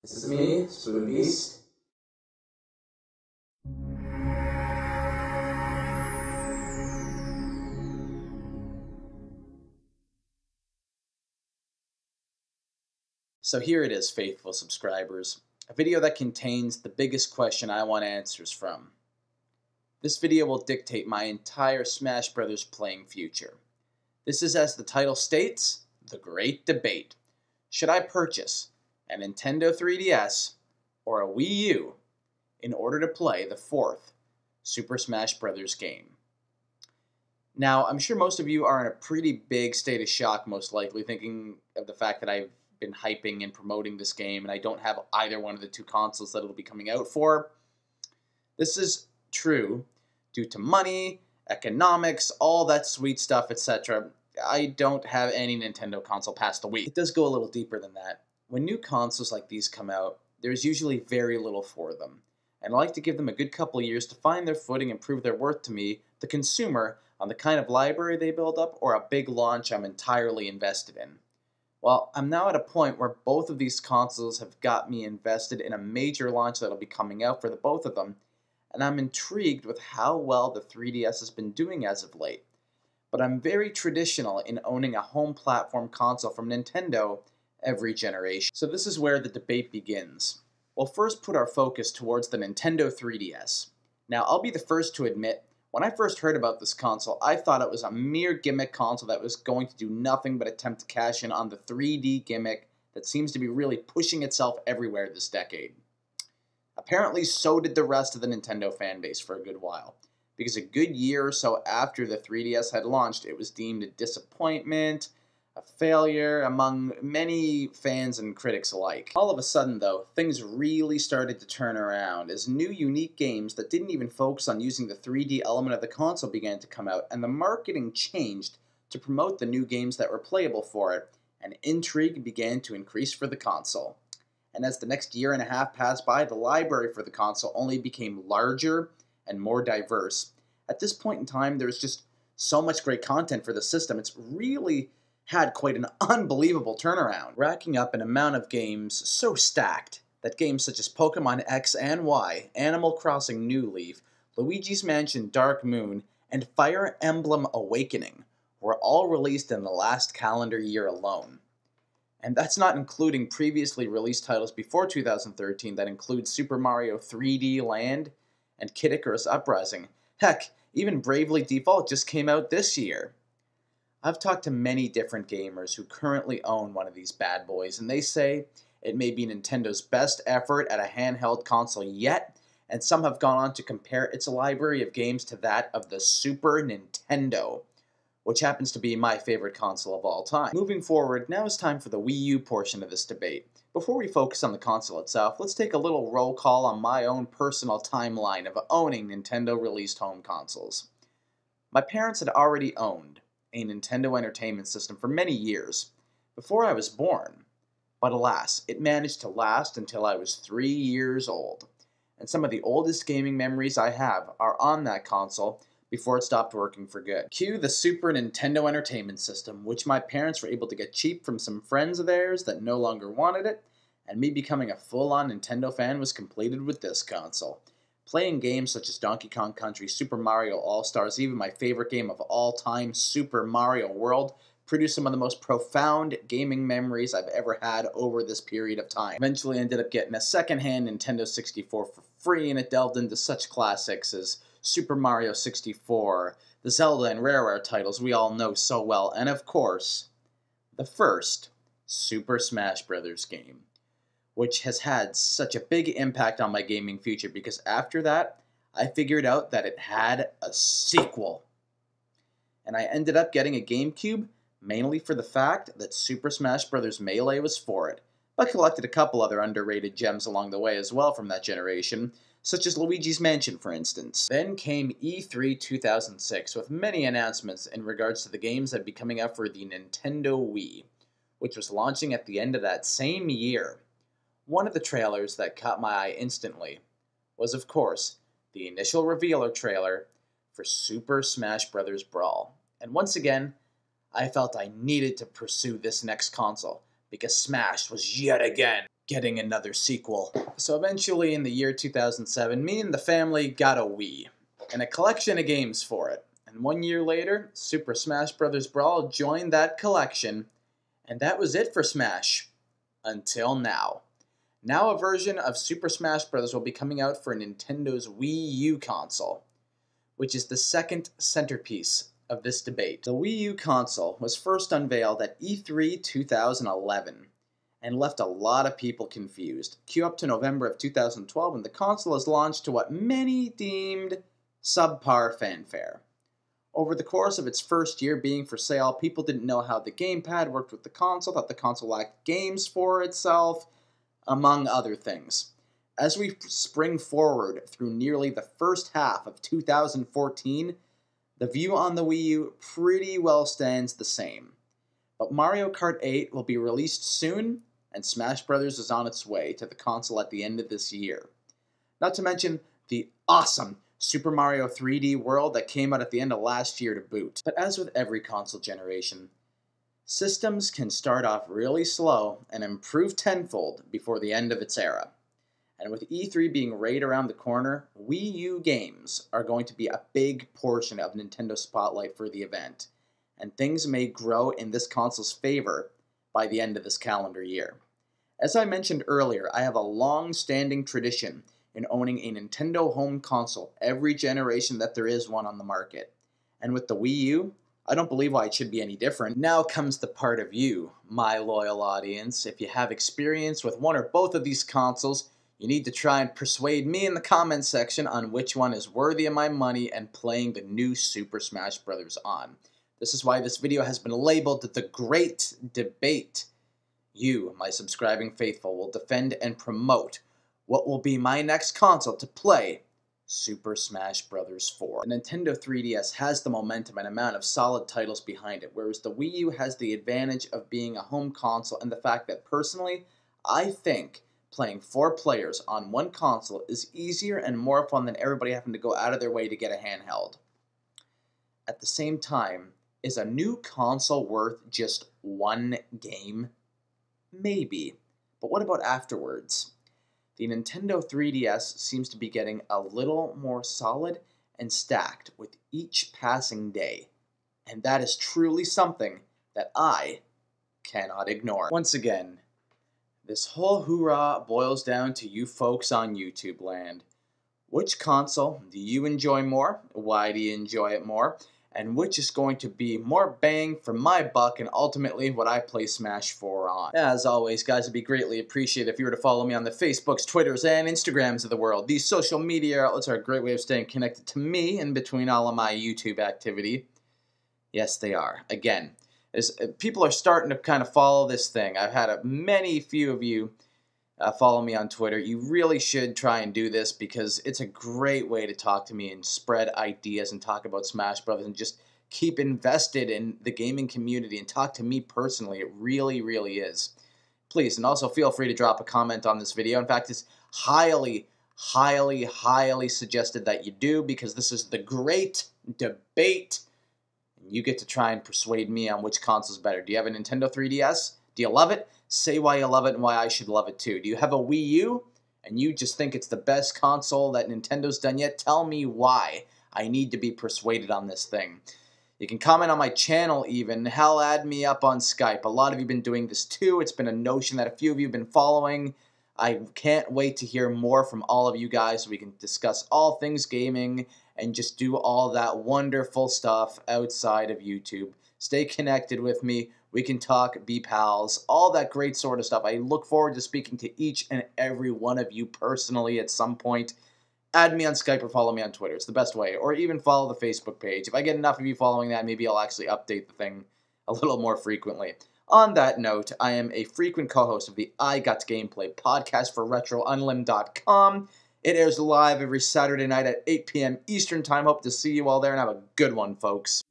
This is me, Spoon Beast. So here it is, faithful subscribers. A video that contains the biggest question I want answers from. This video will dictate my entire Smash Brothers playing future. This is, as the title states, the great debate. Should I purchase a Nintendo 3DS or a Wii U in order to play the fourth Super Smash Brothers game? Now, I'm sure most of you are in a pretty big state of shock, most likely, thinking of the fact that I've been hyping and promoting this game and I don't have either one of the two consoles that it'll be coming out for. This is true due to money, economics, all that sweet stuff, etc. I don't have any Nintendo console past a Wii. It does go a little deeper than that. When new consoles like these come out, there's usually very little for them, and I like to give them a good couple of years to find their footing and prove their worth to me, the consumer, on the kind of library they build up or a big launch I'm entirely invested in. Well, I'm now at a point where both of these consoles have got me invested in a major launch that'll be coming out for the both of them, and I'm intrigued with how well the 3DS has been doing as of late. But I'm very traditional in owning a home platform console from Nintendo every generation. So this is where the debate begins. We'll first put our focus towards the Nintendo 3DS. Now, I'll be the first to admit, when I first heard about this console, I thought it was a mere gimmick console that was going to do nothing but attempt to cash in on the 3D gimmick that seems to be really pushing itself everywhere this decade. Apparently, so did the rest of the Nintendo fanbase for a good while, because a good year or so after the 3DS had launched, it was deemed a disappointment, a failure among many fans and critics alike. All of a sudden, though, things really started to turn around as new unique games that didn't even focus on using the 3D element of the console began to come out, and the marketing changed to promote the new games that were playable for it, and intrigue began to increase for the console. And as the next year and a half passed by, the library for the console only became larger and more diverse. At this point in time, there's just so much great content for the system. It's really had quite an unbelievable turnaround, racking up an amount of games so stacked that games such as Pokemon X and Y, Animal Crossing New Leaf, Luigi's Mansion Dark Moon, and Fire Emblem Awakening were all released in the last calendar year alone. And that's not including previously released titles before 2013 that include Super Mario 3D Land and Kid Icarus Uprising. Heck, even Bravely Default just came out this year. I've talked to many different gamers who currently own one of these bad boys, and they say it may be Nintendo's best effort at a handheld console yet, and some have gone on to compare its library of games to that of the Super Nintendo, which happens to be my favorite console of all time. Moving forward, now is time for the Wii U portion of this debate. Before we focus on the console itself, let's take a little roll call on my own personal timeline of owning Nintendo-released home consoles. My parents had already owned a Nintendo Entertainment System for many years, before I was born. But alas, it managed to last until I was 3 years old. And some of the oldest gaming memories I have are on that console before it stopped working for good. Cue the Super Nintendo Entertainment System, which my parents were able to get cheap from some friends of theirs that no longer wanted it, and me becoming a full-on Nintendo fan was completed with this console. Playing games such as Donkey Kong Country, Super Mario All-Stars, even my favorite game of all time, Super Mario World, produced some of the most profound gaming memories I've ever had over this period of time. Eventually ended up getting a second-hand Nintendo 64 for free, and it delved into such classics as Super Mario 64, the Zelda and Rareware titles we all know so well, and of course, the first Super Smash Brothers game, which has had such a big impact on my gaming future because after that, I figured out that it had a sequel. And I ended up getting a GameCube mainly for the fact that Super Smash Bros. Melee was for it, but collected a couple other underrated gems along the way as well from that generation, such as Luigi's Mansion, for instance. Then came E3 2006 with many announcements in regards to the games that would be coming out for the Nintendo Wii, which was launching at the end of that same year. One of the trailers that caught my eye instantly was, of course, the initial revealer trailer for Super Smash Bros. Brawl. And once again, I felt I needed to pursue this next console, because Smash was yet again getting another sequel. So eventually in the year 2007, me and the family got a Wii and a collection of games for it. And 1 year later, Super Smash Bros. Brawl joined that collection, and that was it for Smash. Until now. Now a version of Super Smash Bros. Will be coming out for Nintendo's Wii U console, which is the second centerpiece of this debate. The Wii U console was first unveiled at E3 2011 and left a lot of people confused. Cue up to November of 2012 when the console is launched to what many deemed subpar fanfare. Over the course of its first year being for sale, people didn't know how the gamepad worked with the console, thought the console lacked games for itself, among other things. As we spring forward through nearly the first half of 2014, the view on the Wii U pretty well stands the same. But Mario Kart 8 will be released soon, and Smash Bros. Is on its way to the console at the end of this year. Not to mention the awesome Super Mario 3D World that came out at the end of last year to boot. But as with every console generation, systems can start off really slow and improve tenfold before the end of its era. And with E3 being right around the corner, Wii U games are going to be a big portion of Nintendo's spotlight for the event, and things may grow in this console's favor by the end of this calendar year. As I mentioned earlier, I have a long-standing tradition in owning a Nintendo home console every generation that there is one on the market. And with the Wii U, I don't believe why it should be any different. Now comes the part of you, my loyal audience. If you have experience with one or both of these consoles, you need to try and persuade me in the comments section on which one is worthy of my money and playing the new Super Smash Bros. On. This is why this video has been labeled The Great Debate. You, my subscribing faithful, will defend and promote what will be my next console to play Super Smash Bros. 4. The Nintendo 3DS has the momentum and amount of solid titles behind it, whereas the Wii U has the advantage of being a home console and the fact that, personally, I think playing 4 players on one console is easier and more fun than everybody having to go out of their way to get a handheld. At the same time, is a new console worth just one game? Maybe. But what about afterwards? The Nintendo 3DS seems to be getting a little more solid and stacked with each passing day, and that is truly something that I cannot ignore. Once again, this whole hoorah boils down to you folks on YouTube land. Which console do you enjoy more? Why do you enjoy it more? And which is going to be more bang for my buck and ultimately what I play Smash 4 on. As always, guys, it'd be greatly appreciated if you were to follow me on the Facebooks, Twitters, and Instagrams of the world. These social media outlets are a great way of staying connected to me in between all of my YouTube activity. Yes, they are. Again, as people are starting to kind of follow this thing. I've had few of you follow me on Twitter. You really should try and do this because it's a great way to talk to me and spread ideas and talk about Smash Bros. And just keep invested in the gaming community and talk to me personally. It really, really is. Please, and also feel free to drop a comment on this video. In fact, it's highly, highly, highly suggested that you do because this is the great debate. And you get to try and persuade me on which console is better. Do you have a Nintendo 3DS? Do you love it? Say why you love it and why I should love it too. Do you have a Wii U and you just think it's the best console that Nintendo's done yet? Tell me why. I need to be persuaded on this thing. You can comment on my channel even. Hell, add me up on Skype. A lot of you have been doing this too. It's been a notion that a few of you have been following. I can't wait to hear more from all of you guys so we can discuss all things gaming and just do all that wonderful stuff outside of YouTube. Stay connected with me. We can talk, be pals, all that great sort of stuff. I look forward to speaking to each and every one of you personally at some point. Add me on Skype or follow me on Twitter. It's the best way. Or even follow the Facebook page. If I get enough of you following that, maybe I'll actually update the thing a little more frequently. On that note, I am a frequent co-host of the I Got Gameplay podcast for RetroUnlim.com. It airs live every Saturday night at 8 p.m. Eastern Time. Hope to see you all there and have a good one, folks.